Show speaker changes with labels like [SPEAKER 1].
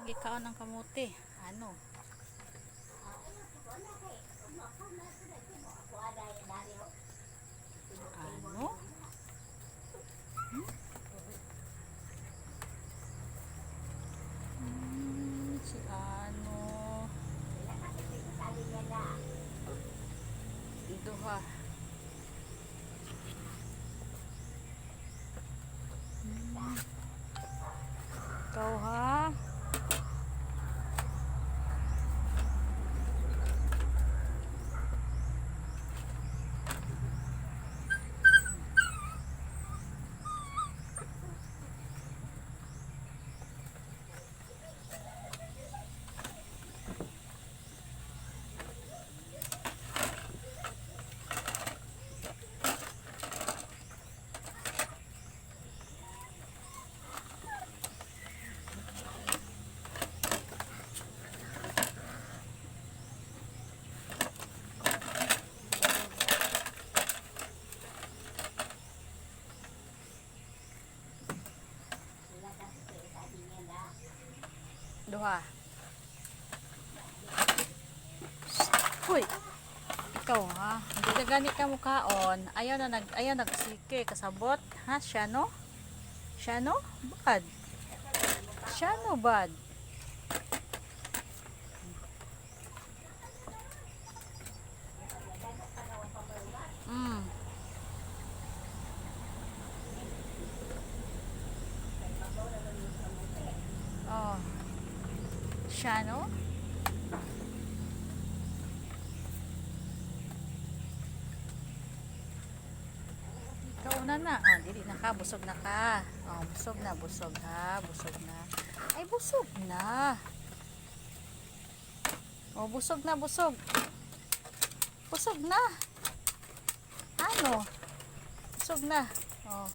[SPEAKER 1] gikaon ng kamuti. Ano? Ano? Si ano? Duha. Ikaw ha? Duha. Hoy. Ikaw ha. Hindi na gani ka mukhaon. Ayaw nagsike kasabot. Ha, siya no? Siya no? Bad. Siya no bad. Oh. Siya no? Ikaw na. Oh, dili na ka, busog na ka. Oh, busog na ha, busog na. Ay, busog na. Oh, busog na. Busog na. Ano? Busog na. Oh.